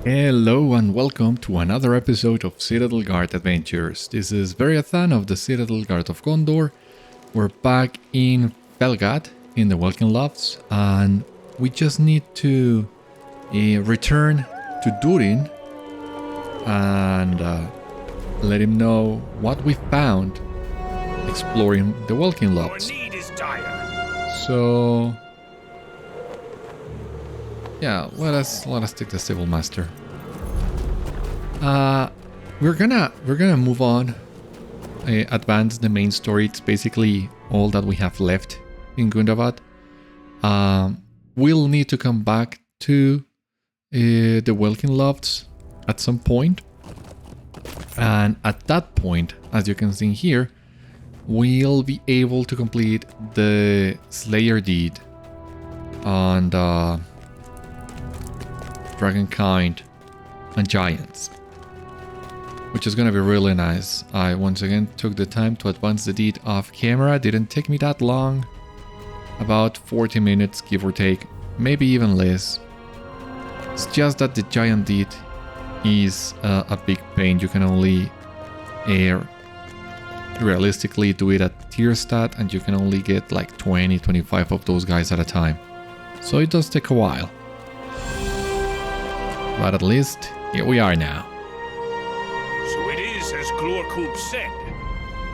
Hello and welcome to another episode of Citadel Guard Adventures. This is Beriathan of the Citadel Guard of Gondor. We're back in Felgad in the Welkin-lofts and we just need to return to Durin and let him know what we found exploring the Welkin-lofts. So yeah, let us take the Civil Master. We're gonna move on, advance the main story. It's basically all that we have left in Gundabad. We'll need to come back to the Welkin-lofts at some point, and at that point, as you can see here, we'll be able to complete the Slayer deed on Dragonkind and Giants, which is gonna be really nice. I once again took the time to advance the deed off camera. Didn't take me that long, about 40 minutes give or take, maybe even less. It's just that the Giant deed is a big pain. You can only realistically do it at tier stat, and you can only get like 20-25 of those guys at a time, so it does take a while. But at least, here we are now. So it is as Glúrkub said.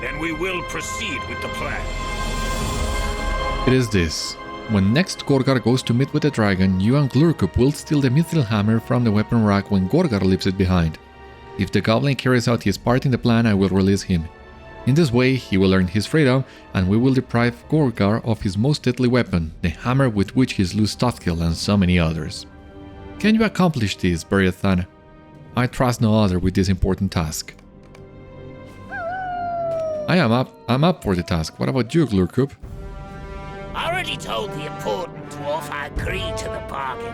Then we will proceed with the plan. It is this. When next Gorgar goes to meet with the dragon, you and Glúrkub will steal the mithril hammer from the weapon rack when Gorgar leaves it behind. If the goblin carries out his part in the plan, I will release him. In this way, he will earn his freedom, and we will deprive Gorgar of his most deadly weapon, the hammer with which he slew Stothkill and so many others. Can you accomplish this, Beriathan? I trust no other with this important task. I'm up for the task. What about you, Glúrkub? I already told the important dwarf I agreed to the bargain.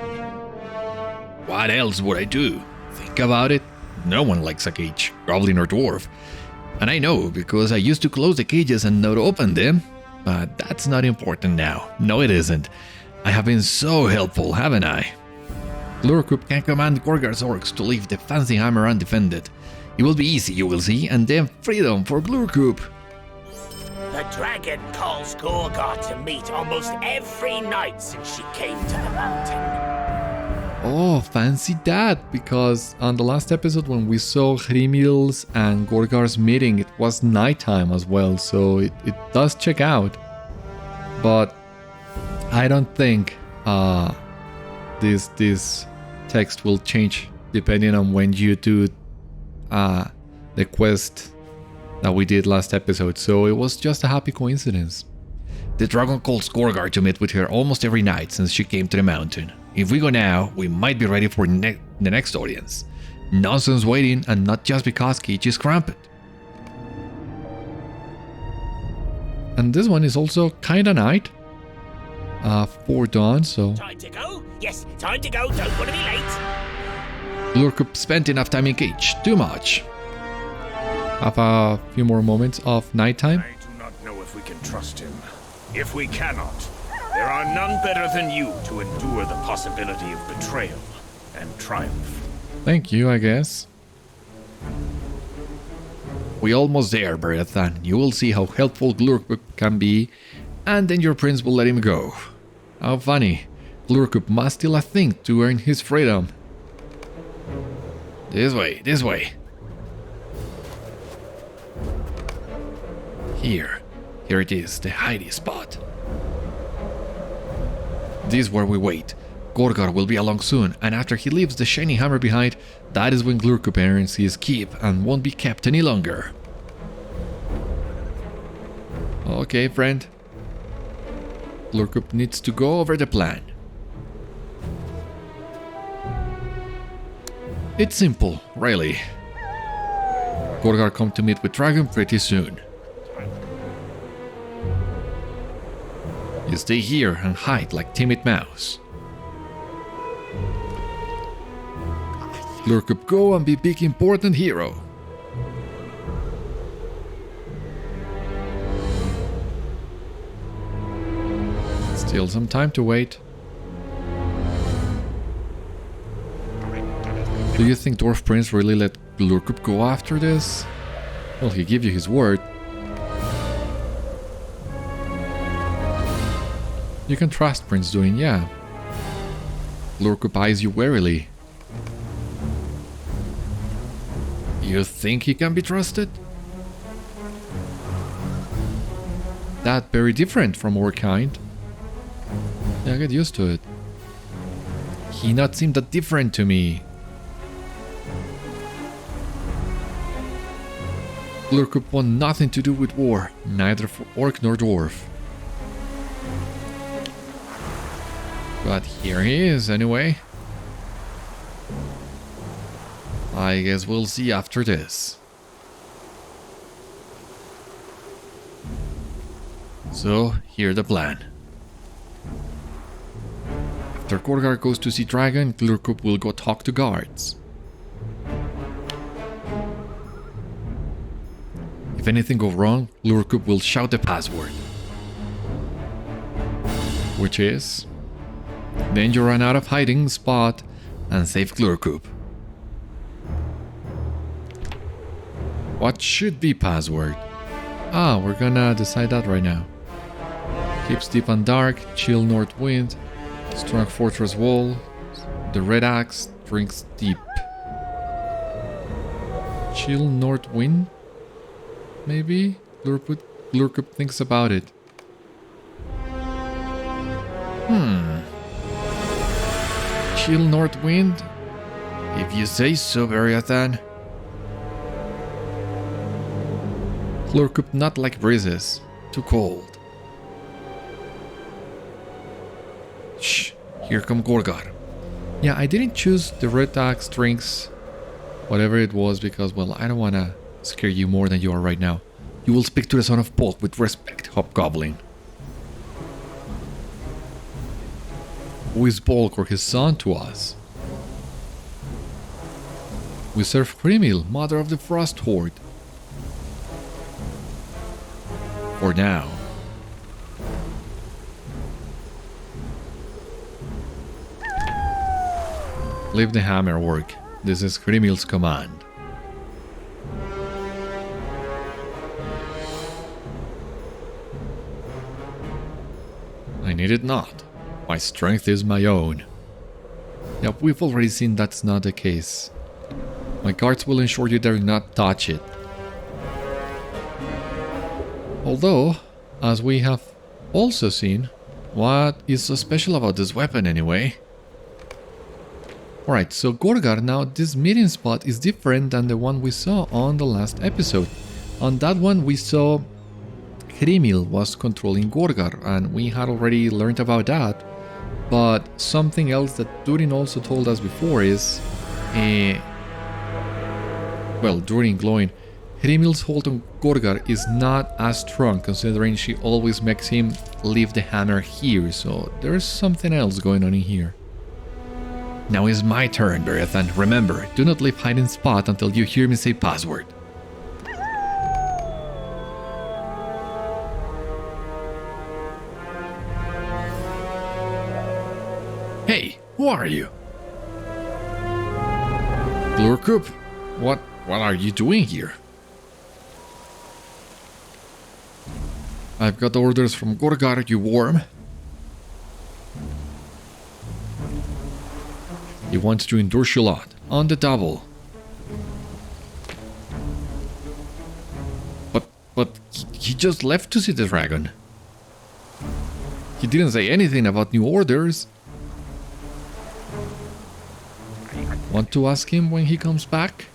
What else would I do? Think about it. No one likes a cage, goblin or dwarf. And I know, because I used to close the cages and not open them. But that's not important now. No, it isn't. I have been so helpful, haven't I? Glúrkub can command Gorgar's orcs to leave the fancy hammer undefended. It will be easy, you will see, and then freedom for Glúrkub. The dragon calls Gorgar to meet almost every night since she came to the mountain. Oh, fancy that, because on the last episode when we saw Hrímil's and Gorgar's meeting, it was nighttime as well, so it does check out. But I don't think this text will change depending on when you do the quest that we did last episode, so it was just a happy coincidence. The dragon calls Gorgar to meet with her almost every night since she came to the mountain. If we go now, we might be ready for the next audience. Nonsense waiting, and not just because Cage is cramped. And this one is also kinda night. 4 dawn, so... Time to go? Yes, time to go. Don't want to be late. Glúrkub spent enough time in Cage. Too much. Have a few more moments of nighttime. I do not know if we can trust him. If we cannot, there are none better than you to endure the possibility of betrayal and triumph. Thank you, I guess. We almost there, Beriathan. You will see how helpful Glúrkub can be, and then your prince will let him go. How funny. Glúrkub must steal a thing to earn his freedom. This way, this way. Here it is, the hiding spot. This is where we wait. Gorgar will be along soon, and after he leaves the shiny hammer behind, that is when Glúrkub earns his keep and won't be kept any longer. Okay, friend. Glúrkub needs to go over the plan. It's simple, really. Gorgar come to meet with dragon pretty soon. You stay here and hide like timid mouse. Glúrkub, go and be big important hero. Still some time to wait. Do you think Dwarf Prince really let Glúrkub go after this? Well, he gave you his word. You can trust Prince Durin, yeah. Glúrkub eyes you warily. You think he can be trusted? That very different from our kind. Yeah, get used to it. He not seem that different to me. Glúrkub want nothing to do with war, neither for orc nor dwarf. But here he is anyway. I guess we'll see after this. So, here's the plan. After Gorgar goes to see Dragon, Glúrkub will go talk to guards. If anything goes wrong, Glúrkub will shout the password. Which is... then you run out of hiding spot and save Glúrkub. What should be password? Ah, we're gonna decide that right now. Keeps deep and dark, chill north wind, strong fortress wall, the red axe drinks deep. Chill north wind? Maybe? Glúrkub thinks about it. Chill north wind? If you say so, Beriathan. Glúrkub not like breezes. Too cold. Shh, here come Gorgar. Yeah, I didn't choose the red axe drinks, whatever it was, because, well, I don't want to scare you more than you are right now. You will speak to the son of Bolg with respect, hobgoblin. Who is Bolg or his son to us? We serve Hrímil, mother of the Frost Horde. For now. Leave the hammer work. This is Hrímil's command. I need it not. My strength is my own. Yep, we've already seen that's not the case. My guards will ensure you dare not touch it. Although, as we have also seen, what is so special about this weapon anyway? Alright, so Gorgar, now this meeting spot is different than the one we saw on the last episode. On that one we saw Hrímil was controlling Gorgar, and we had already learned about that. But something else that Durin also told us before is... well, Durin glowing. Hrímil's hold on Gorgar is not as strong, considering she always makes him leave the hammer here, so there's something else going on in here. Now is my turn, Beriathan. Remember, do not leave hiding spot until you hear me say password. Hey, who are you? Glúrkub? What are you doing here? I've got orders from Gorgar, you worm. He wants to endorse you a lot, on the double. But he just left to see the dragon. He didn't say anything about new orders. Want to ask him when he comes back?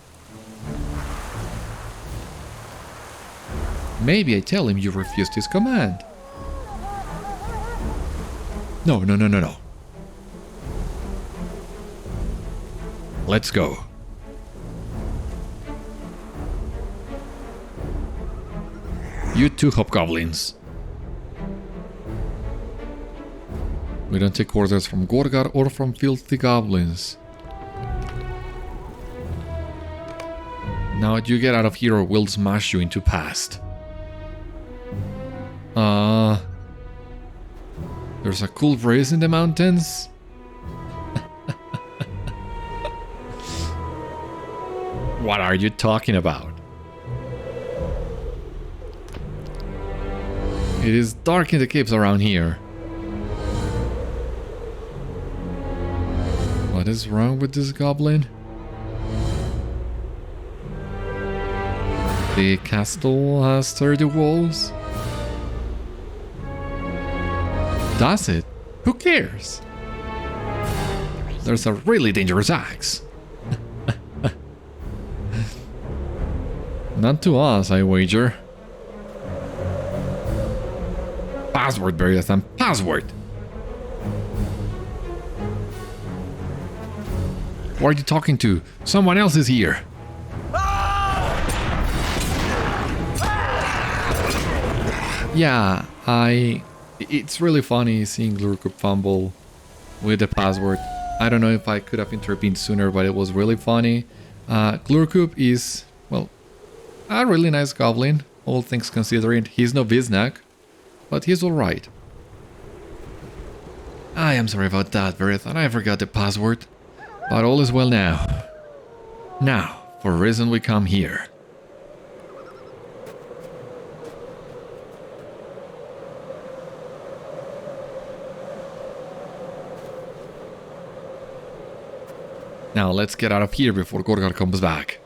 Maybe I tell him you refused his command. No. Let's go. You two hobgoblins. We don't take orders from Gorgar or from filthy goblins. Now you get out of here or we'll smash you into past. There's a cool breeze in the mountains. What are you talking about? It is dark in the caves around here. What is wrong with this goblin? The castle has sturdy walls. Does it? Who cares? There's a really dangerous axe. Not to us, I wager. Password, Beriathan. Password! Who are you talking to? Someone else is here. Yeah, it's really funny seeing Glúrkub fumble with the password. I don't know if I could have intervened sooner, but it was really funny. Glúrkub is, well, a really nice goblin, all things considering. He's no Viznak, but he's alright. I am sorry about that, Beriathan. I forgot the password. But all is well now. Now, for a reason we come here. Now let's get out of here before Gorgar comes back.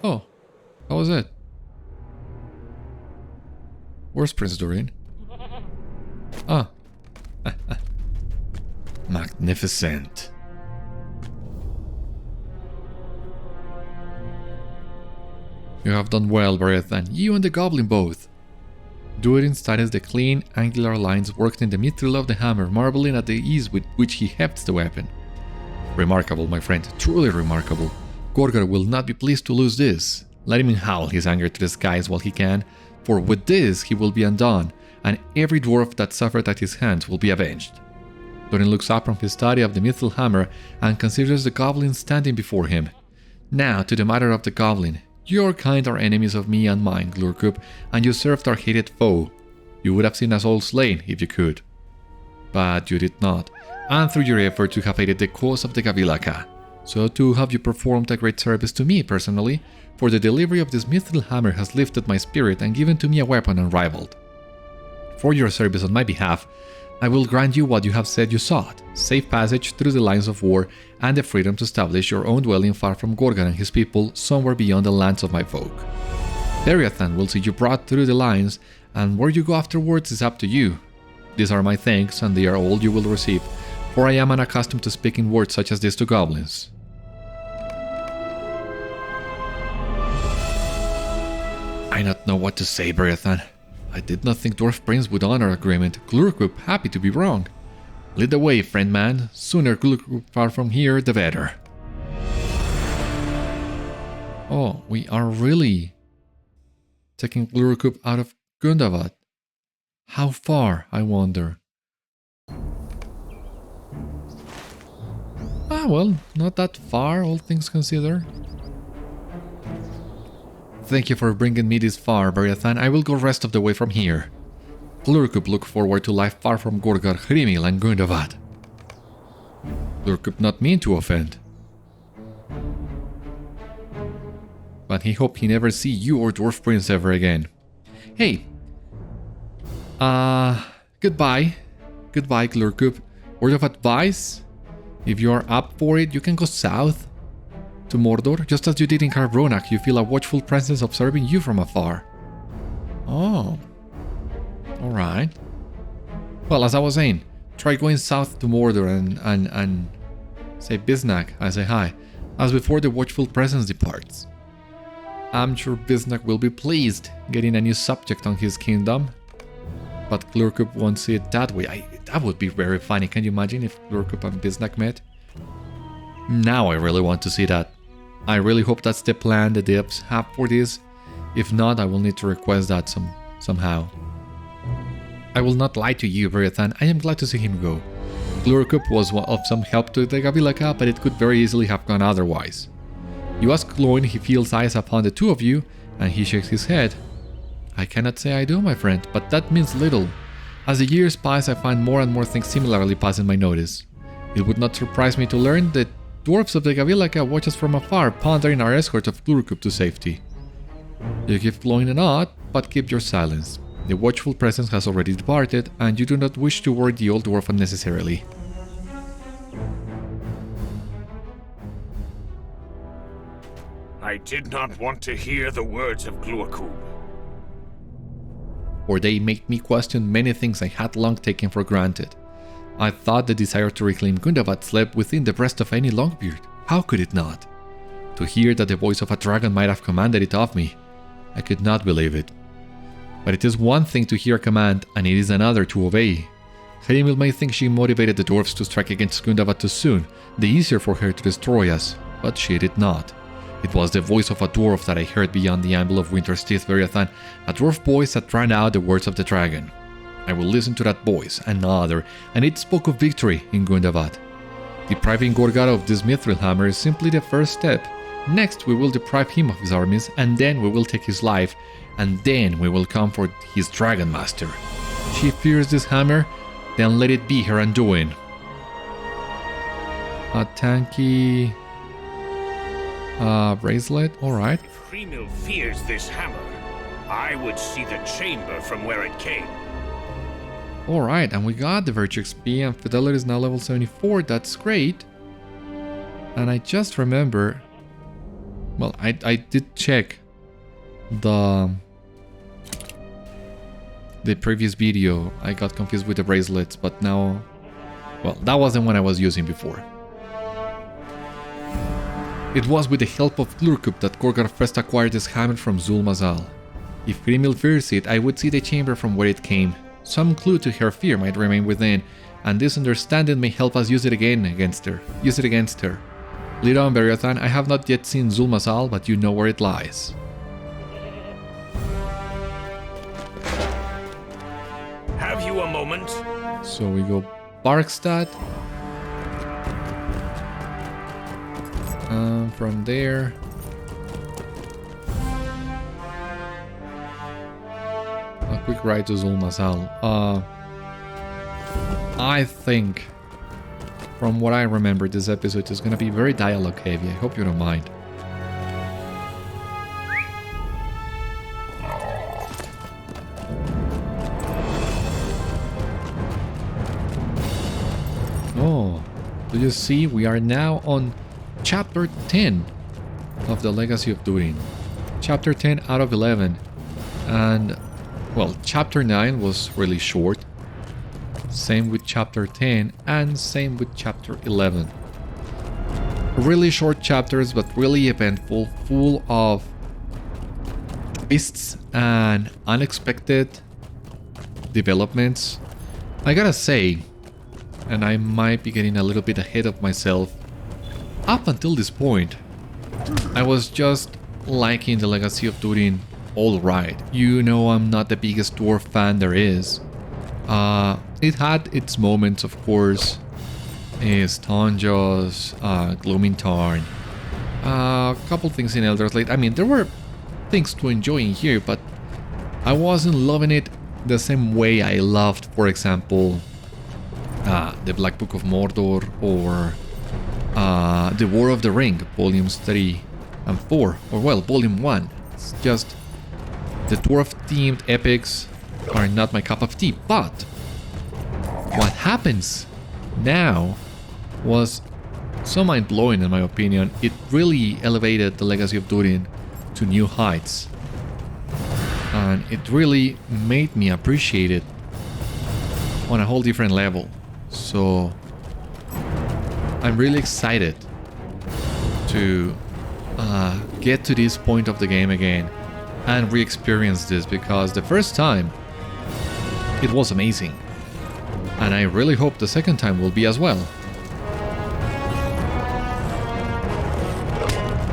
Oh, how was it? Where's Prince Durin? Ah. Magnificent. You have done well, Beriathan. You and the goblin both. Durin studies the clean, angular lines worked in the mithril of the hammer, marveling at the ease with which he hefts the weapon. Remarkable, my friend, truly remarkable. Gorgar will not be pleased to lose this. Let him howl his anger to the skies while he can, for with this he will be undone, and every dwarf that suffered at his hands will be avenged. Durin looks up from his study of the mithril hammer and considers the goblin standing before him. Now to the matter of the goblin. Your kind are enemies of me and mine, Glúrkub, and you served our hated foe. You would have seen us all slain if you could. But you did not, and through your efforts you have aided the cause of the Gavilaka. So too have you performed a great service to me personally, for the delivery of this mithril hammer has lifted my spirit and given to me a weapon unrivaled. For your service on my behalf, I will grant you what you have said you sought, safe passage through the lines of war and the freedom to establish your own dwelling far from Gorgar and his people somewhere beyond the lands of my folk. Beriathan will see you brought through the lines, and where you go afterwards is up to you. These are my thanks, and they are all you will receive, for I am unaccustomed to speaking words such as this to goblins. I don't know what to say, Beriathan. I did not think Dwarf Prince would honor agreement. Glúrkub, happy to be wrong. Lead the way, friend man. Sooner Glúrkub far from here, the better. Oh, we are really taking Glúrkub out of Gundabad. How far, I wonder? Ah, well, not that far, all things considered. Thank you for bringing me this far, Beriathan. I will go rest of the way from here. Glúrkub look forward to life far from Gorgar, Hrímil and Gundabad. Glúrkub not mean to offend. But he hope he never see you or Dwarf Prince ever again. Hey. Goodbye. Goodbye, Glúrkub. Word of advice? If you are up for it, you can go south to Mordor, just as you did in Carbronak. You feel a watchful presence observing you from afar. Oh. Alright. Well, as I was saying, try going south to Mordor and say Biznak, I say hi, as before the watchful presence departs. I'm sure Biznak will be pleased getting a new subject on his kingdom, but Glúrkub won't see it that way. That would be very funny. Can you imagine if Glúrkub and Biznak met? Now I really want to see that. I really hope that's the plan the devs have for this. If not, I will need to request that somehow. I will not lie to you, Beriathan. I am glad to see him go. Glúrkub was of some help to the Gavilaka, but it could very easily have gone otherwise. You ask Gloin, he feels eyes upon the two of you, and he shakes his head. I cannot say I do, my friend, but that means little. As the years pass, I find more and more things similarly pass in my notice. It would not surprise me to learn that Dwarves of the Gavilaca watch us from afar, pondering our escort of Glúrkub to safety. You give blowing a nod, but keep your silence. The watchful presence has already departed, and you do not wish to worry the old dwarf unnecessarily. I did not want to hear the words of Glúrkub. For they make me question many things I had long taken for granted. I thought the desire to reclaim Gundabad slept within the breast of any Longbeard. How could it not? To hear that the voice of a dragon might have commanded it of me, I could not believe it. But it is one thing to hear a command, and it is another to obey. Hrímil may think she motivated the dwarves to strike against Gundabad too soon, the easier for her to destroy us, but she did not. It was the voice of a dwarf that I heard beyond the amble of Winter's Teeth, Beriathan, a dwarf voice that drowned out the words of the dragon. I will listen to that voice, another, and it spoke of victory in Gundabad. Depriving Gorgar of this mithril hammer is simply the first step. Next we will deprive him of his armies, and then we will take his life, and then we will come for his dragon master. She fears this hammer, then let it be her undoing. A tanky... bracelet, alright. If Hrímil fears this hammer, I would see the chamber from where it came. Alright, and we got the Virtue XP, and Fidelity is now level 74, that's great. And I just remember... Well, I did check the previous video. I got confused with the bracelets, but now... Well, that wasn't what I was using before. It was with the help of Glúrkub that Gorgar first acquired this hammer from Zul-mazal. If Hrímil fears it, I would see the chamber from where it came. Some clue to her fear might remain within, and this understanding may help us use it against her. Lead on, Beriathan. I have not yet seen Zul-mazal, but you know where it lies. Have you a moment? So we go Barkstad. From there... a quick ride to Zul-mazal. I think, from what I remember, this episode is gonna be very dialogue heavy. I hope you don't mind. Oh, do you see? We are now on Chapter 10 of the Legacy of Durin. Chapter 10 out of 11. And... well, Chapter 9 was really short. Same with Chapter 10 and same with Chapter 11. Really short chapters, but really eventful, full of twists and unexpected developments. I gotta say, and I might be getting a little bit ahead of myself, up until this point, I was just liking the Legacy of Durin alright. You know, I'm not the biggest dwarf fan there is. It had its moments, of course. Stonjaws, Glooming Tarn, a couple things in Elder Slate. I mean, there were things to enjoy in here, but I wasn't loving it the same way I loved, for example, the Black Book of Mordor or the War of the Ring, Volumes 3 and 4, or well, Volume 1. It's just the dwarf-themed epics are not my cup of tea, but what happens now was so mind-blowing in my opinion. It really elevated the Legacy of Durin to new heights, and it really made me appreciate it on a whole different level. So I'm really excited to get to this point of the game again and re-experience this, because the first time it was amazing, and I really hope the second time will be as well.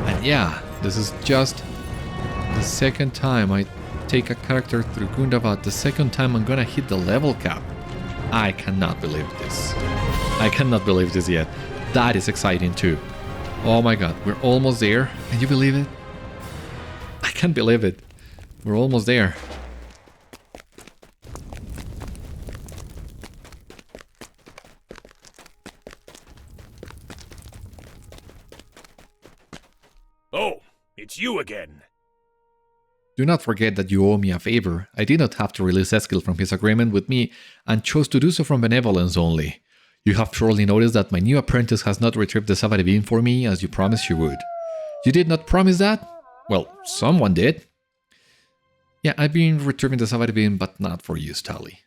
And yeah, this is just the second time I take a character through Gundabad, the second time I'm gonna hit the level cap. I cannot believe this. I cannot believe this yet. That is exciting too. Oh my god, we're almost there. Can you believe it? I can't believe it. We're almost there. it's you again. Do not forget that you owe me a favor. I did not have to release Eskil from his agreement with me and chose to do so from benevolence only. You have surely noticed that my new apprentice has not retrieved the Savate Beam for me as you promised you would. You did not promise that? Well, someone did. Yeah, I've been retrieving the Savate Beam, but not for you, Stáli.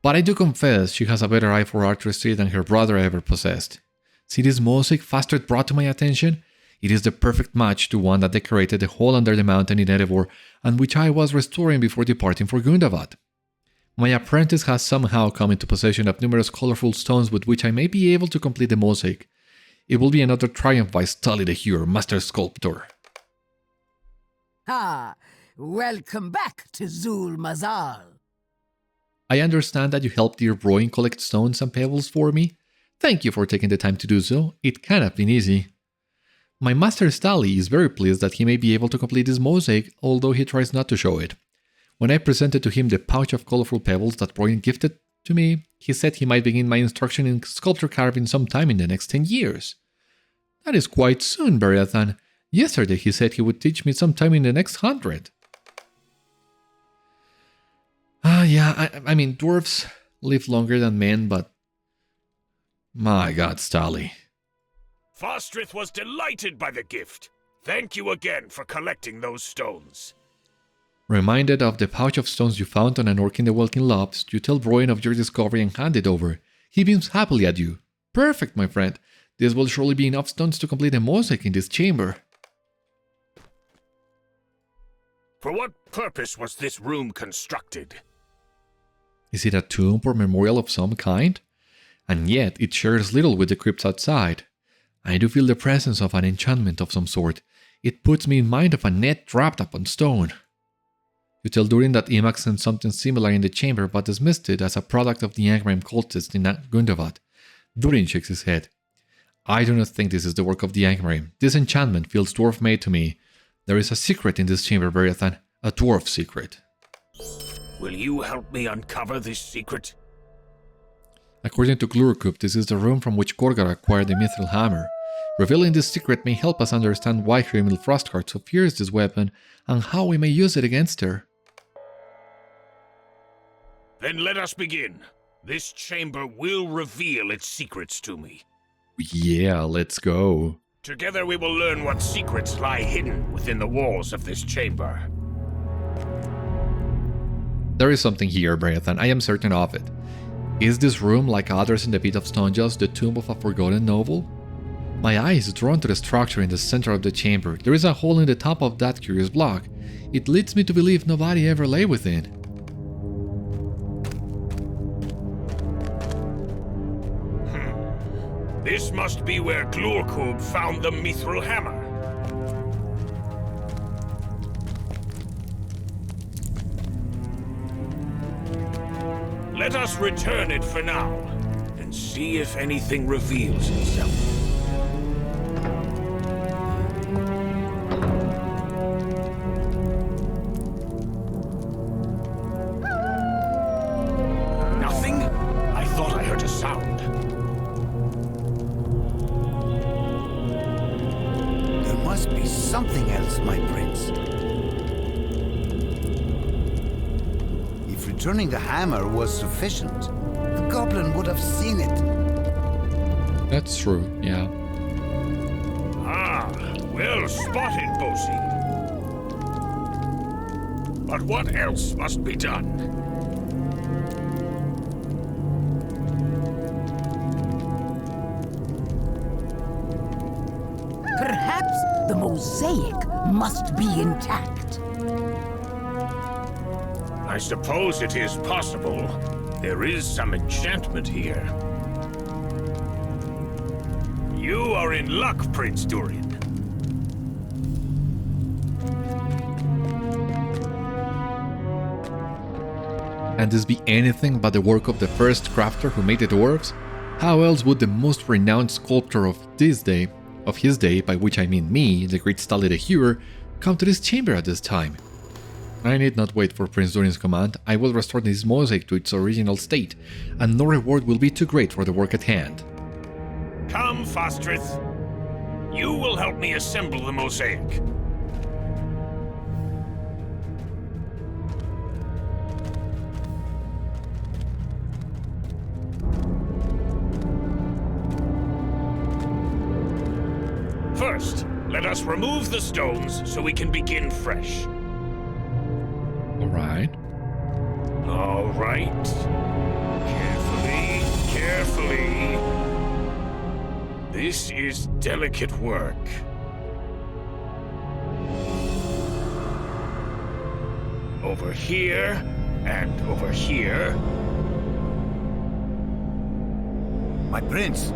But I do confess she has a better eye for artistry than her brother ever possessed. See this mosaic Fastrith brought to my attention? It is the perfect match to one that decorated the hole under the mountain in Erebor and which I was restoring before departing for Gundabad. My apprentice has somehow come into possession of numerous colorful stones with which I may be able to complete the mosaic. It will be another triumph by Stáli the Hero, master sculptor. Ah, welcome back to Zul-mazal. I understand that you helped dear Bróin collect stones and pebbles for me. Thank you for taking the time to do so. It can't have been easy. My master Stáli is very pleased that he may be able to complete this mosaic, although he tries not to show it. When I presented to him the pouch of colorful pebbles that Bróin gifted to me, he said he might begin my instruction in sculpture carving sometime in the next 10 years. That is quite soon, Beriathan. Yesterday he said he would teach me sometime in the next 100. I mean, dwarves live longer than men, but... My god, Stáli. Fastrith was delighted by the gift. Thank you again for collecting those stones. Reminded of the pouch of stones you found on an orc in the Welkin-lofts, you tell Bróin of your discovery and hand it over. He beams happily at you. Perfect, my friend. This will surely be enough stones to complete a mosaic in this chamber. For what purpose was this room constructed? Is it a tomb or memorial of some kind? And yet it shares little with the crypts outside. I do feel the presence of an enchantment of some sort. It puts me in mind of a net wrapped up on stone. You tell Durin that Imák sent something similar in the chamber but dismissed it as a product of the Angmar cultists in Gundabad. Durin shakes his head. I do not think this is the work of the Angmar. This enchantment feels dwarf-made to me. There is a secret in this chamber, Beriathan. A dwarf secret. Will you help me uncover this secret? According to Glúrkub, this is the room from which Gorgar acquired the mithril hammer. Revealing this secret may help us understand why Hrímil Frostheart so fears this weapon and how we may use it against her. Then let us begin. This chamber will reveal its secrets to me. Yeah, let's go. Together we will learn what secrets lie hidden within the walls of this chamber. There is something here, Beriathan. I am certain of it. Is this room, like others in the Pit of Stonejaws, the tomb of a forgotten noble? My eye is drawn to the structure in the center of the chamber. There is a hole in the top of that curious block. It leads me to believe nobody ever lay within. This must be where Glúrkub found the mithril hammer. Let us return it for now, and see if anything reveals itself. Nothing? I thought I heard a sound. There must be something else, my prince. If returning the hammer was sufficient, the goblin would have seen it. That's true, yeah. Ah, well spotted, Bosi. But what else must be done? Perhaps the mosaic must be intact. I suppose it is possible. There is some enchantment here. You are in luck, Prince Durin. Can this be anything but the work of the first crafter who made the dwarves? How else would the most renowned sculptor of his day, by which I mean me, the great Stáli the Hero, come to this chamber at this time? I need not wait for Prince Durin's command. I will restore this mosaic to its original state, and no reward will be too great for the work at hand. Come, Fastrith. You will help me assemble the mosaic. Let us remove the stones so we can begin fresh. Alright. All right. Carefully, carefully. This is delicate work. Over here, and over here. My prince,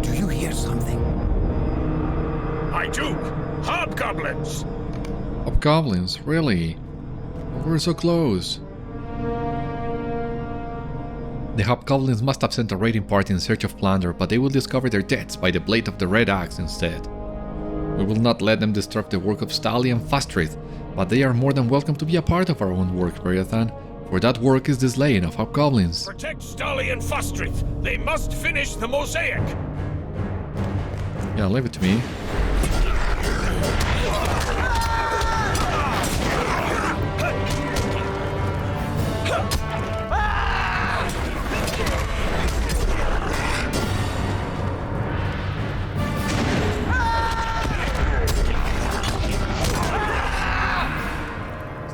do you hear something? I do! Hobgoblins! Hobgoblins, really? We're so close. The Hobgoblins must have sent a raiding party in search of plunder, but they will discover their deaths by the blade of the Red Axe instead. We will not let them disturb the work of Stáli and Fastrith, but they are more than welcome to be a part of our own work, Beriathan, for that work is the slaying of Hobgoblins. Protect Stáli and Fastrith! They must finish the mosaic! Yeah, leave it to me.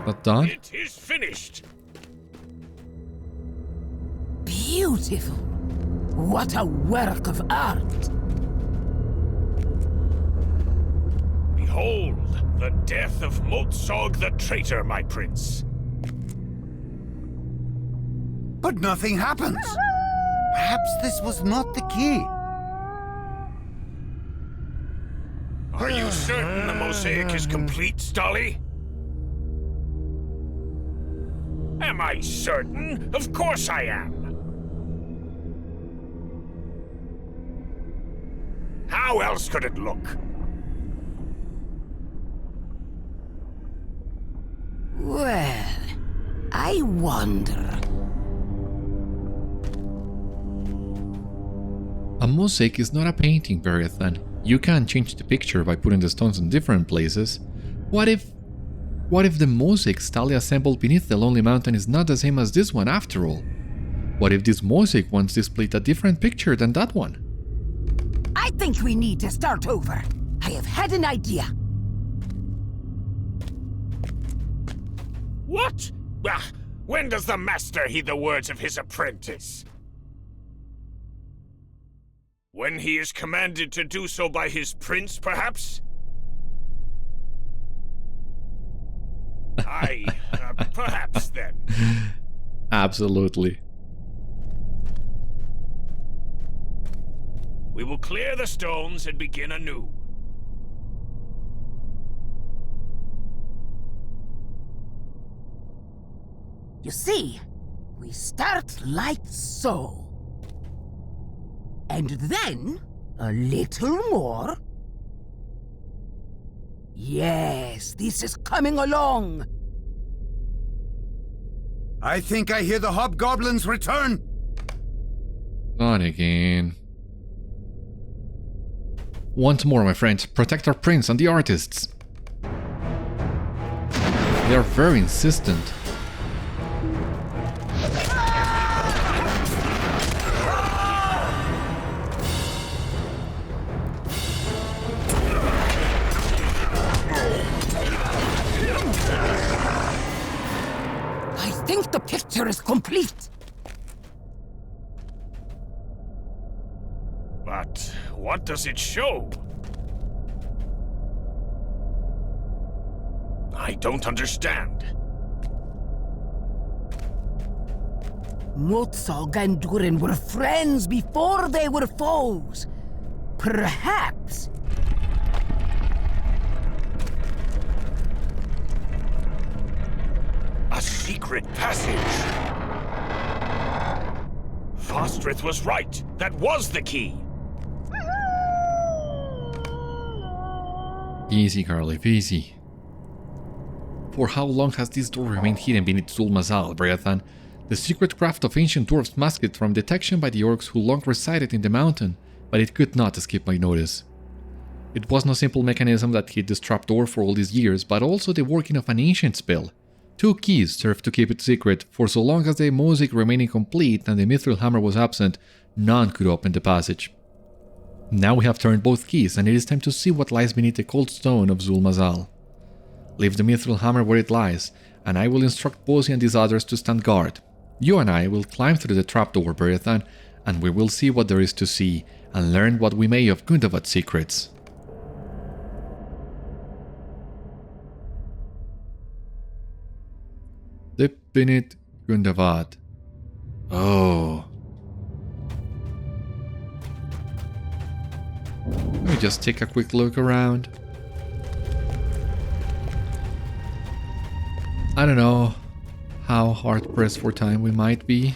Not done? It is finished! Beautiful. What a work of art. Behold, the death of Mótsog the Traitor, my prince. But nothing happens. Perhaps this was not the key. Are you certain the mosaic is complete, Stáli? Am I certain? Of course I am. How else could it look? Well, I wonder. A mosaic is not a painting, Beriathan. You can't change the picture by putting the stones in different places. What if the mosaic Stáli assembled beneath the Lonely Mountain is not the same as this one after all? What if this mosaic once displayed a different picture than that one? I think we need to start over. I have had an idea. What? Ah, when does the master heed the words of his apprentice? When he is commanded to do so by his prince, perhaps? Aye, perhaps then. Absolutely. We will clear the stones and begin anew. You see, we start like so. And then, a little more. Yes, this is coming along. I think I hear the hobgoblins return. Not again. Once more, my friends, protect our prince and the artists. They are very insistent. I think the picture is complete. But what does it show? I don't understand. Mótsog and Durin were friends before they were foes. Perhaps. A secret passage! Fastrith was right. That was the key. Easy, Carly, easy. For how long has this door remained hidden beneath Zul-mazal, Beriathan? The secret craft of ancient dwarves masked it from detection by the orcs who long resided in the mountain, but it could not escape my notice. It was no simple mechanism that hid this trapdoor for all these years, but also the working of an ancient spell. 2 keys served to keep it secret, for so long as the mosaic remained incomplete and the mithril hammer was absent, none could open the passage. Now we have turned both keys, and it is time to see what lies beneath the cold stone of Zul-mazal. Leave the mithril hammer where it lies, and I will instruct Posey and these others to stand guard. You and I will climb through the trapdoor, Beriathan, and we will see what there is to see, and learn what we may of Gundabad's secrets. Deep Beneath Gundabad. Oh. Let me just take a quick look around. I don't know how hard pressed for time we might be.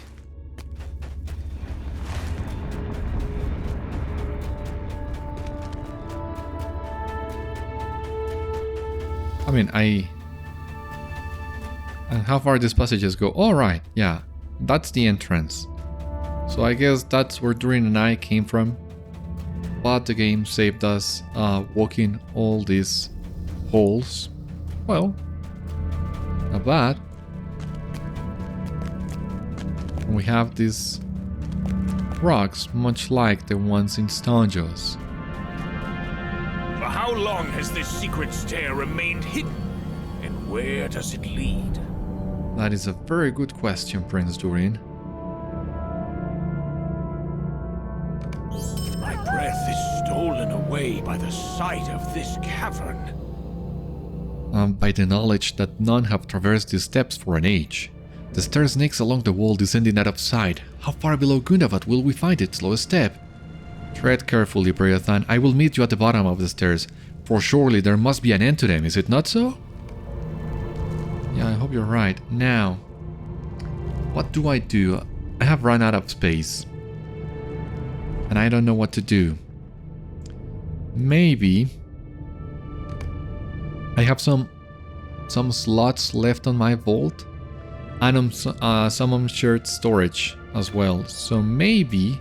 I mean, and how far these passages go? All right, yeah, that's the entrance. So I guess that's where Durin and I came from. But the game saved us walking all these holes. Well, not bad. We have these rocks, much like the ones in Stanjos. For how long has this secret stair remained hidden? And where does it lead? That is a very good question, Prince Durin. My breath is stolen away by the sight of this cavern. By the knowledge that none have traversed these steps for an age. The stair snakes along the wall, descending out of sight. How far below Gundabad will we find its lowest step? Tread carefully, Beriathan. I will meet you at the bottom of the stairs, for surely there must be an end to them, is it not so? Yeah, I hope you're right. Now, what do? I have run out of space. And I don't know what to do. Maybe I have some slots left on my vault, and some on shared storage as well. So maybe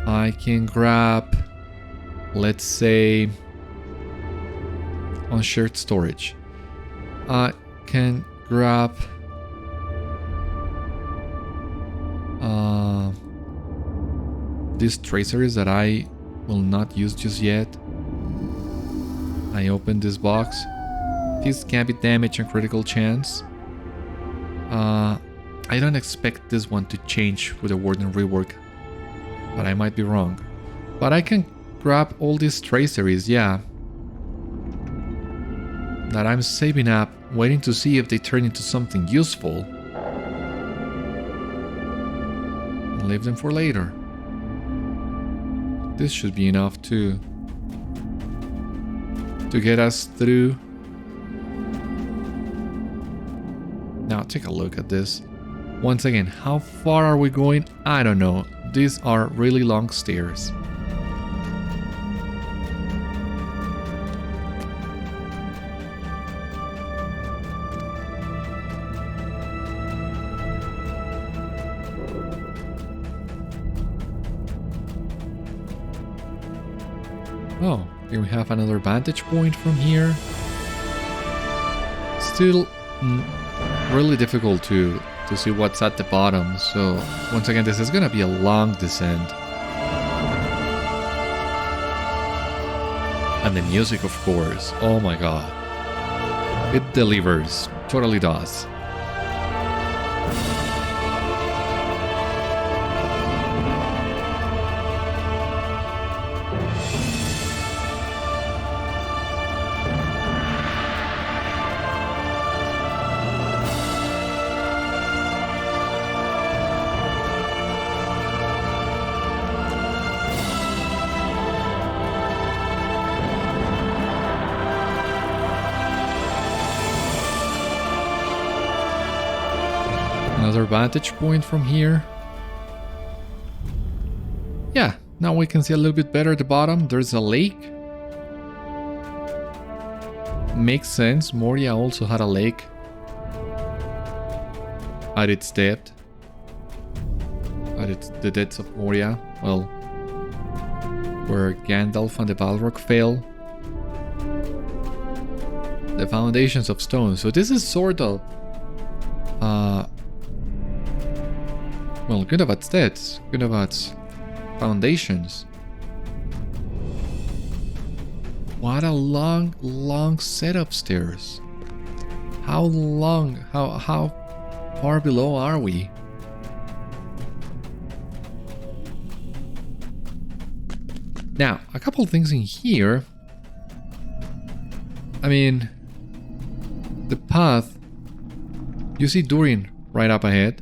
I can grab, let's say, on shared storage. I can grab these tracers that I will not use just yet. I open this box. This can be damage and critical chance. I don't expect this one to change with the Warden rework, but I might be wrong. But I can grab all these traceries, yeah, that I'm saving up, waiting to see if they turn into something useful. And leave them for later. This should be enough to get us through. Now take a look at this. Once again, how far are we going? I don't know. These are really long stairs. Oh, here we have another vantage point from here. Still really difficult to see what's at the bottom, so once again this is gonna be a long descent. And the music, of course, oh my god, it delivers, totally does. Another vantage point from here. Yeah, now we can see a little bit better at the bottom. There's a lake. Makes sense. Moria also had a lake at its depth. At the depths of Moria. Well, where Gandalf and the Balrog fell. The foundations of stone. So this is sort of well, Gundabad's dead. Gundabad's foundations. What a long set upstairs. How long? How far below are we? Now, a couple things in here. I mean, the path. You see Durin right up ahead.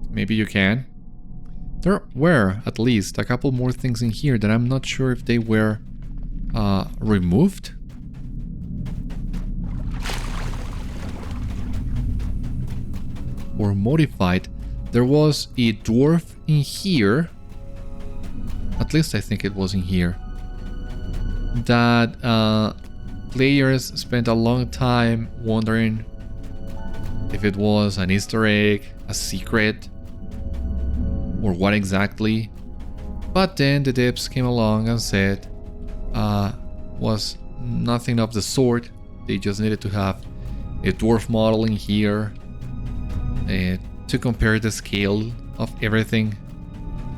Maybe you can. There were at least a couple more things in here that I'm not sure if they were removed. Or modified. There was a dwarf in here. At least I think it was in here. That players spent a long time wondering if it was an Easter egg, a secret, or what exactly. But then the devs came along and said was nothing of the sort. They just needed to have a dwarf model in here to compare the scale of everything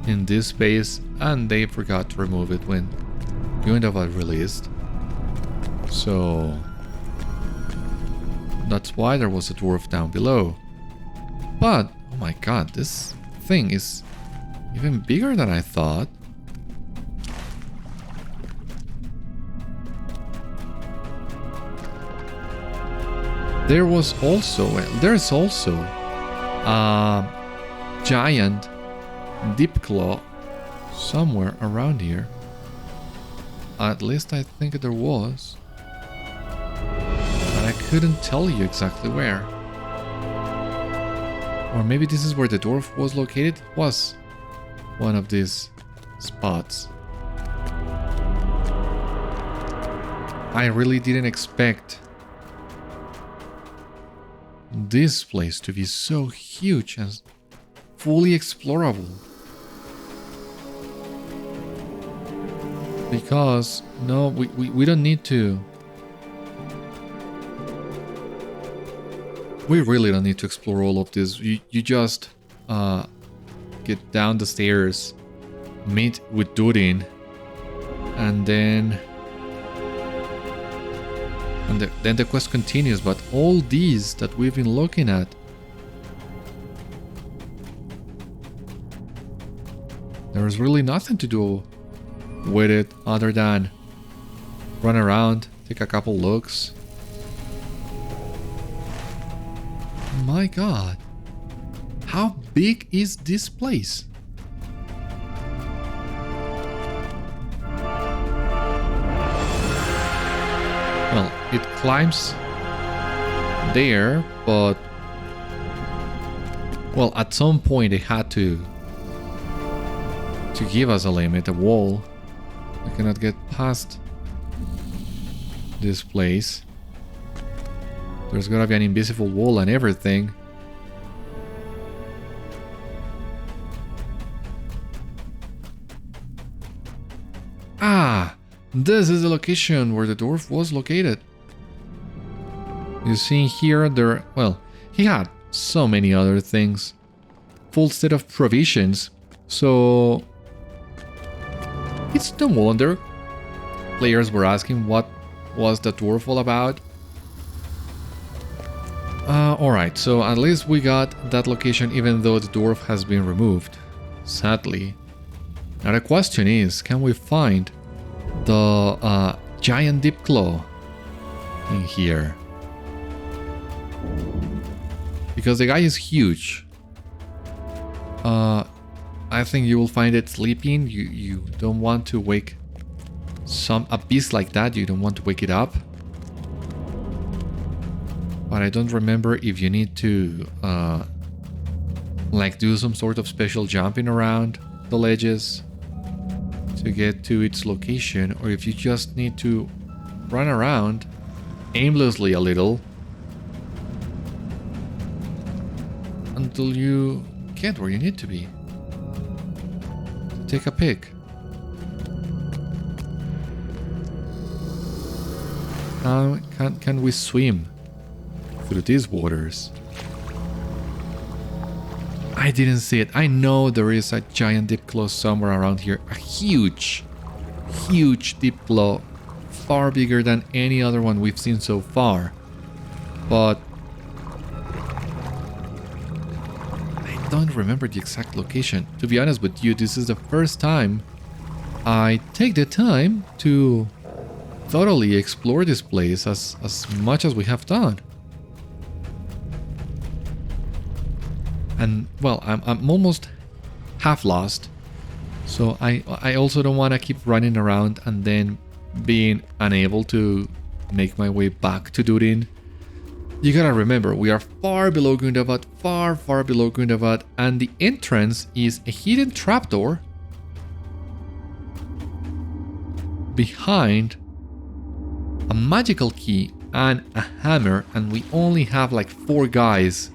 in this space, and they forgot to remove it when Gundabad released. So that's why there was a dwarf down below. But oh my god, this thing is even bigger than I thought. There's also a giant deep claw somewhere around here. At least I think there was. But I couldn't tell you exactly where. Or maybe this is where the dwarf was located? Was one of these spots. I really didn't expect this place to be so huge and fully explorable. Because, no, we don't need to. We really don't need to explore all of this. You just get down the stairs, meet with Durin, and then the quest continues. But all these that we've been looking at, there's really nothing to do with it other than run around, take a couple looks. My god, how big is this place? Well, it climbs there, but well, at some point they had to give us a limit, a wall. I cannot get past this place. There's gotta be an invisible wall and everything. Ah! This is the location where the dwarf was located. You see here, well, he had so many other things. Full set of provisions. So it's no wonder players were asking what was the dwarf all about. Alright, so at least we got that location even though the dwarf has been removed, sadly. Now the question is, can we find the giant deep claw in here? Because the guy is huge. I think you will find it sleeping. You don't want to wake a beast like that. You don't want to wake it up. But I don't remember if you need to like do some sort of special jumping around the ledges to get to its location, or if you just need to run around aimlessly a little until you get where you need to be. Take a pic. Can we swim through these waters? I I didn't see it. I know there is a giant deep claw somewhere around here. A huge deep claw. Far bigger than any other one we've seen so far. But I don't remember the exact location. To be honest with you, this is the first time I take the time to thoroughly explore this place as much as we have done. And well, I'm almost half lost, so I also don't want to keep running around and then being unable to make my way back to Durin. You gotta remember, we are far below Gundabad, far below Gundabad, and the entrance is a hidden trapdoor behind a magical key and a hammer, and we only have like 4 guys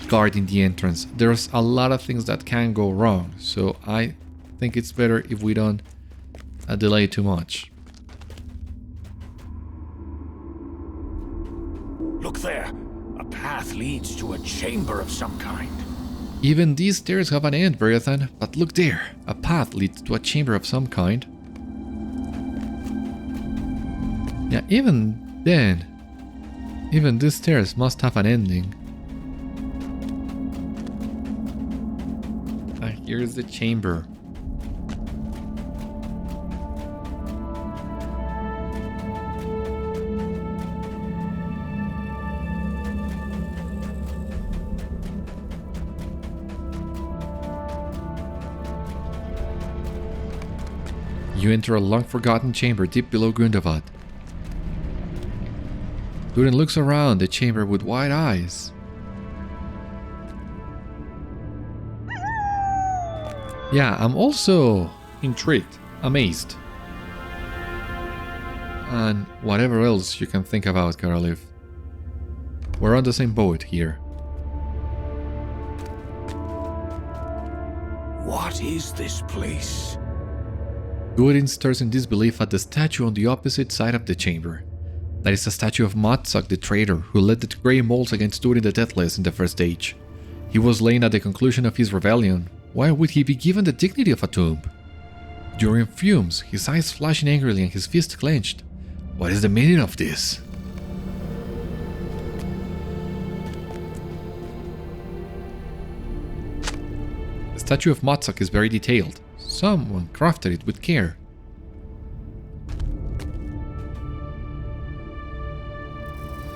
guarding the entrance. There's a lot of things that can go wrong, so I think it's better if we don't delay too much. Look there. A path leads to a chamber of some kind. Even these stairs have an end, Beriathan, but look there. A path leads to a chamber of some kind. Yeah, even then, even these stairs must have an ending. Here's the chamber. You enter a long-forgotten chamber deep below Gundabad. Durin looks around the chamber with wide eyes. Yeah, I'm also intrigued, amazed. And whatever else you can think about, Karaliv. We're on the same boat here. What is this place? Durin stares in disbelief at the statue on the opposite side of the chamber. That is a statue of Mótsog the Traitor, who led the Grey Moles against Durin the Deathless in the First Age. He was slain at the conclusion of his rebellion. Why would he be given the dignity of a tomb? Durin fumes, his eyes flashing angrily and his fist clenched. What is the meaning of this? The statue of Mótsog is very detailed. Someone crafted it with care.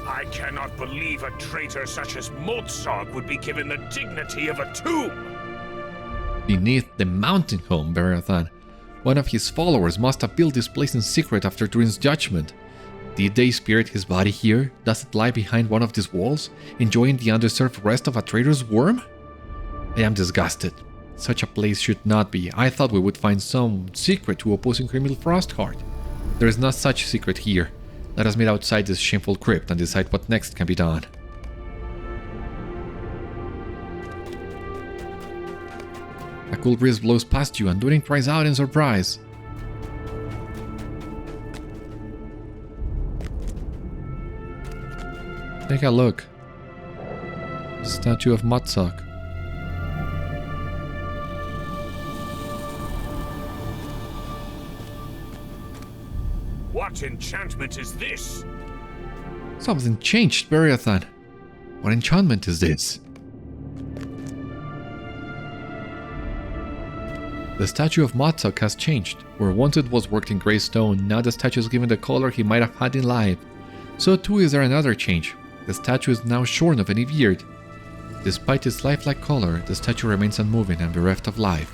I cannot believe a traitor such as Mótsog would be given the dignity of a tomb. Beneath the mountain home, Beriathan, one of his followers must have built this place in secret after Durin's judgment. Did they spirit his body here? Does it lie behind one of these walls, enjoying the undeserved rest of a traitor's worm? I am disgusted. Such a place should not be. I thought we would find some secret to opposing Hrímil Frostheart. There is no such secret here. Let us meet outside this shameful crypt and decide what next can be done. A cool breeze blows past you and Durin cries out in surprise. Take a look. The statue of Mótsog. What enchantment is this? Something changed, Beriathan. What enchantment is this? The statue of Mótsog has changed. Where once it was worked in grey stone, now the statue is given the color he might have had in life. So too is there another change. The statue is now shorn of any beard. Despite its lifelike color, the statue remains unmoving and bereft of life.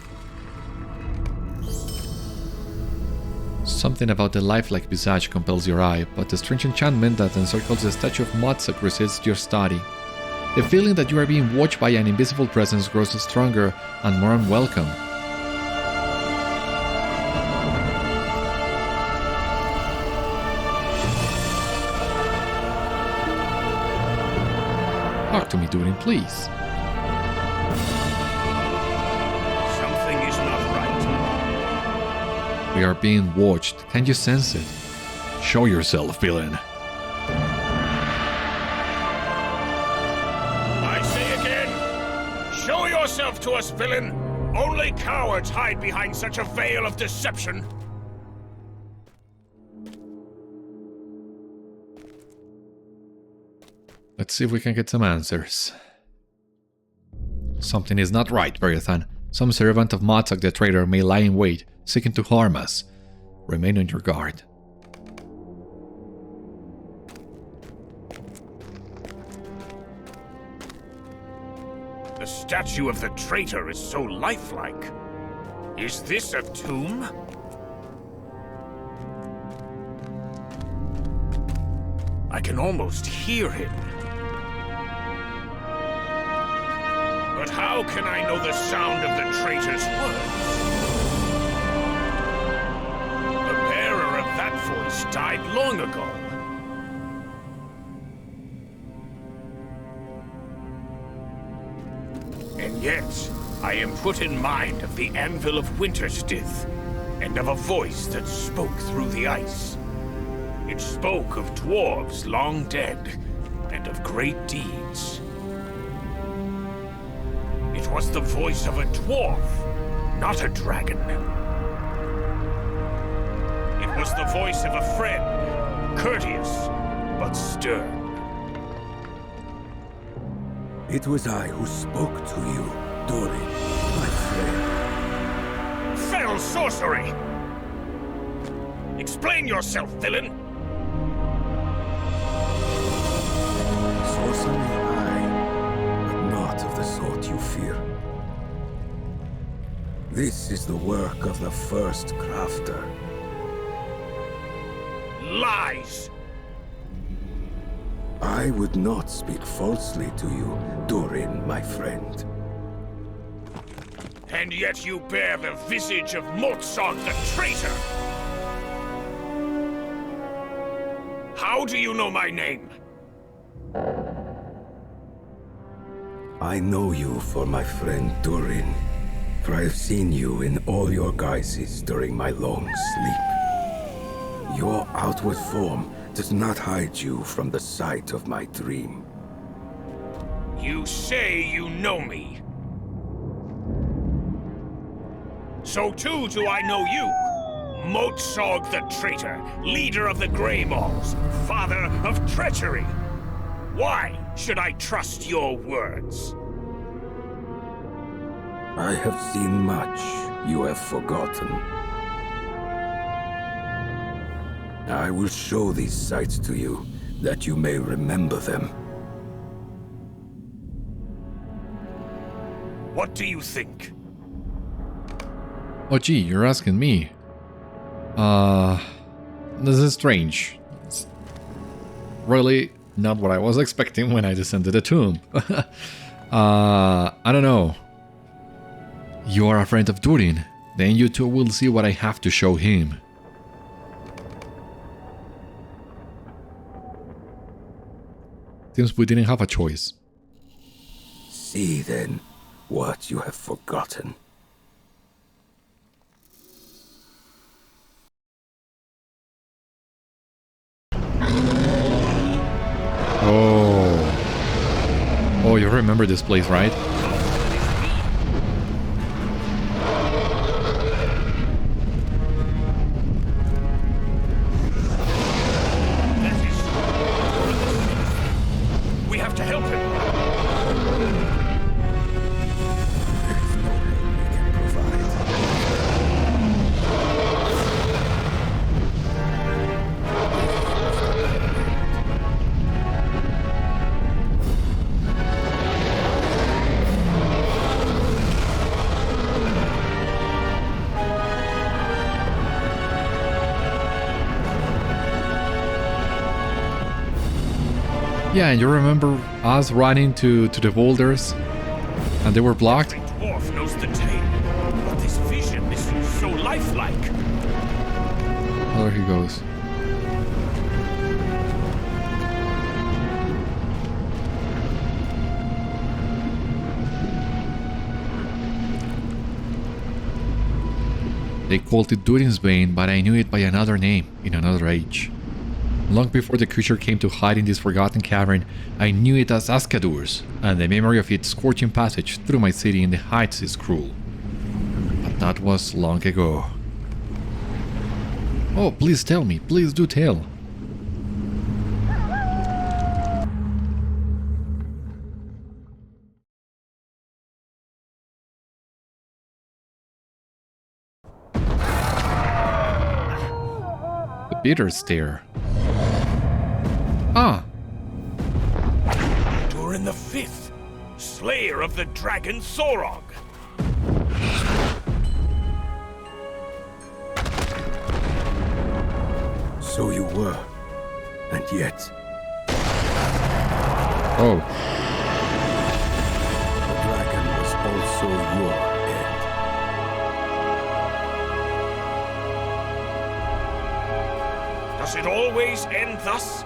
Something about the lifelike visage compels your eye, but the strange enchantment that encircles the statue of Mótsog resists your study. The feeling that you are being watched by an invisible presence grows stronger and more unwelcome. Talk to me, Durin, please. Something is not right. We are being watched. Can you sense it? Show yourself, villain. I say again, show yourself, yourself to us, villain! Only cowards hide behind such a veil of deception! Let's see if we can get some answers. Something is not right, Beriathan. Some servant of Mótsog the Traitor may lie in wait, seeking to harm us. Remain on your guard. The statue of the traitor is so lifelike. Is this a tomb? I can almost hear him. But how can I know the sound of the traitor's words? The bearer of that voice died long ago. And yet, I am put in mind of the anvil of Winterstith, and of a voice that spoke through the ice. It spoke of dwarves long dead, and of great deeds. It was the voice of a dwarf, not a dragon. It was the voice of a friend, courteous, but stern. It was I who spoke to you, Durin, my friend. Fell sorcery! Explain yourself, villain! Sorcery I, but not of the sort you fear. This is the work of the first crafter. Lies! I would not speak falsely to you, Durin, my friend. And yet you bear the visage of Mótsog the Traitor! How do you know my name? I know you for my friend Durin, for I have seen you in all your guises during my long sleep. Your outward form does not hide you from the sight of my dream. You say you know me. So too do I know you. Mótsog the Traitor, leader of the Grey Mauls, father of treachery. Why should I trust your words? I have seen much you have forgotten. I will show these sights to you, that you may remember them. What do you think? Oh gee, you're asking me. This is strange. It's really not what I was expecting when I descended the tomb. I don't know. You are a friend of Durin. Then you two will see what I have to show him. Seems we didn't have a choice. See then what you have forgotten. Oh, you remember this place, right? We have to help him. Yeah, and you remember us running to the boulders and they were blocked? Every dwarf knows the tale, but this vision is so lifelike. Oh, there he goes. They called it Durin's Bane, but I knew it by another name in another age. Long before the creature came to hide in this forgotten cavern, I knew it as Askadur's, and the memory of its scorching passage through my city in the heights is cruel. But that was long ago. Oh, please tell me, please do tell. The bitter stare. Ah! Durin the Fifth, slayer of the dragon Sorog. So you were, and yet... Oh. The dragon was also your end. Does it always end thus?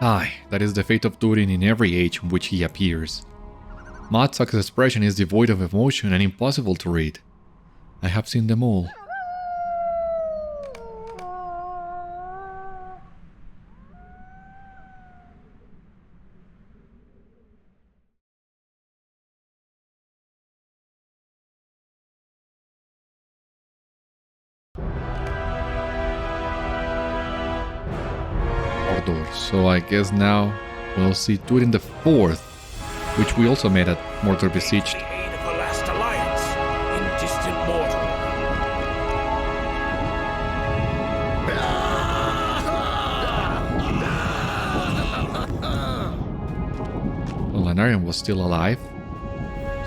Aye, that is the fate of Durin in every age in which he appears. Mótsog's expression is devoid of emotion and impossible to read. I have seen them all. So I guess now we'll see Durin the Fourth, which we also met at Mordor Besieged. The aid of the last alliance in distant Mordor. Well, Anarion was still alive.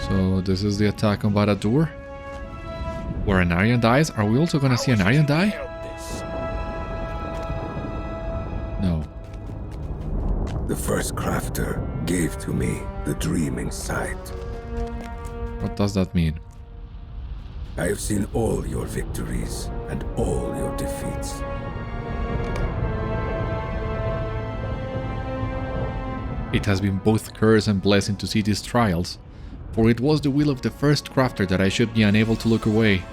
So this is the attack on Barad-dûr. Where Anarion dies, are we also gonna see Anarion die? No. The first crafter gave to me the dreaming sight. What does that mean? I have seen all your victories and all your defeats. It has been both curse and blessing to see these trials, for it was the will of the first crafter that I should be unable to look away.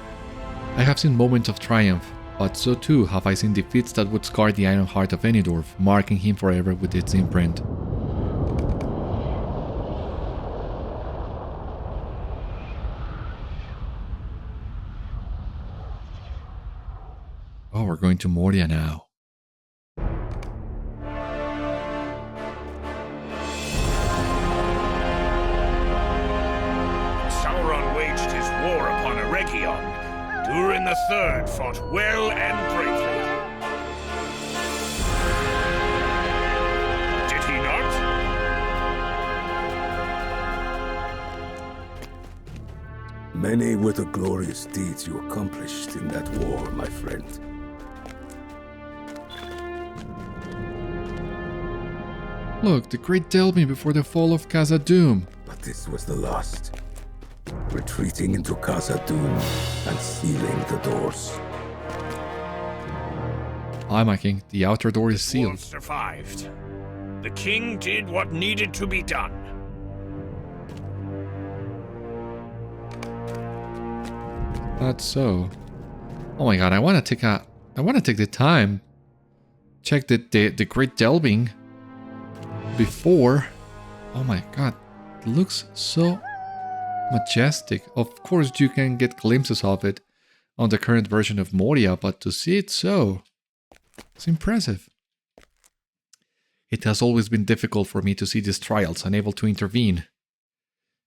I have seen moments of triumph, but so too have I seen defeats that would scar the iron heart of any dwarf, marking him forever with its imprint. Oh, we're going to Moria now. Sauron waged his war upon Eregion. Durin the Third fought well and bravely. Did he not? Many were the glorious deeds you accomplished in that war, my friend. Look, the great Delbin before the fall of Khazad-dûm. But this was the last. Retreating into Khazad-dûm and sealing the doors. Aye, my king, the outer door is sealed. Dwarves survived. The king did what needed to be done. That's so. Oh my god, I wanna take the time. Check the great Delbing before. Oh my god, it looks so majestic. Of course you can get glimpses of it on the current version of Moria, but to see it so, it's impressive. It has always been difficult for me to see these trials, unable to intervene.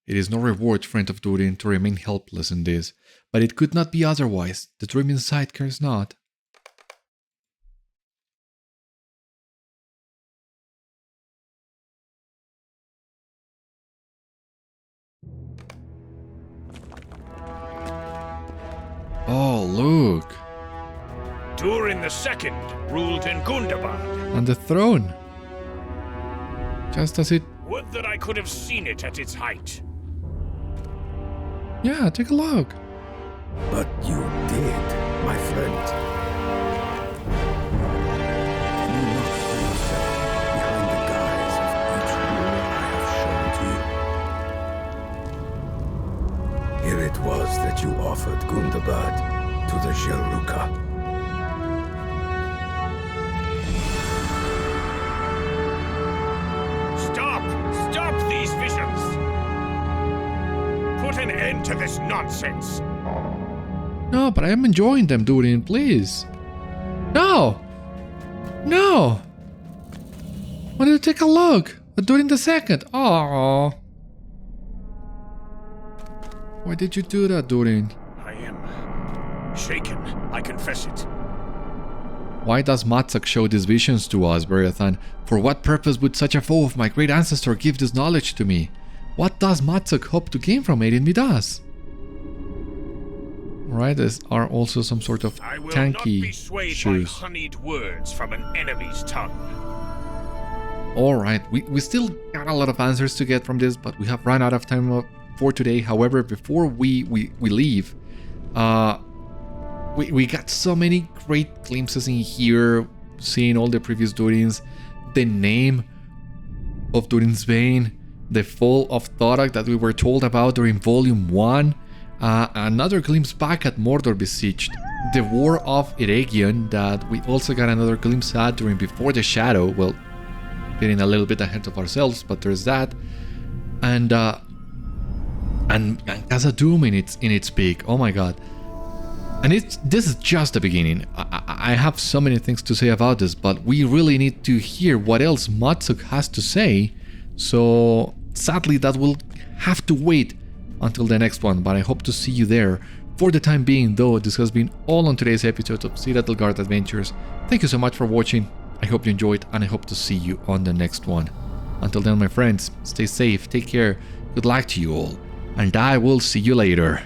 It is no reward, friend of Durin, to remain helpless in this, but it could not be otherwise. The dream inside cares not. Oh, look! Durin the Second ruled in Gundabad. And the throne! Just as it... Would that I could have seen it at its height. Yeah, take a look! But you did, my friend. You must yourself behind the guise of each rule I have shown to you. it was that you offered Gundabad to the Jelruka? Stop these visions! Put an end to this nonsense! No, but I am enjoying them, Durin, please. No! No! I wanted to take a look at Durin the Second. Oh. Why did you do that, Durin? I am shaken, I confess it. Why does Mótsog show these visions to us, Beriathan? For what purpose would such a foe of my great ancestor give this knowledge to me? What does Mótsog hope to gain from aiding me thus? Right, there are also some sort of I will tanky not be swayed shoes. by honeyed words from an enemy's tongue. Alright, we still got a lot of answers to get from this, but we have run out of time for today. However, before we leave, we got so many great glimpses in here, seeing all the previous Durins, the name of Durin's Bane, the fall of Thorak that we were told about during Volume 1, another glimpse back at Mordor Besieged, the War of Eregion that we also got another glimpse at during Before the Shadow, well, getting a little bit ahead of ourselves, but there's that, and Khazad-dûm in its peak. Oh my god. And this is just the beginning. I have so many things to say about this, but we really need to hear what else Mótsog has to say. So sadly that will have to wait until the next one, but I hope to see you there. For the time being though, this has been all on today's episode of Citadel Guard Adventures. Thank you so much for watching. I hope you enjoyed, and I hope to see you on the next one. Until then, my friends, stay safe, take care, good luck to you all, and I will see you later.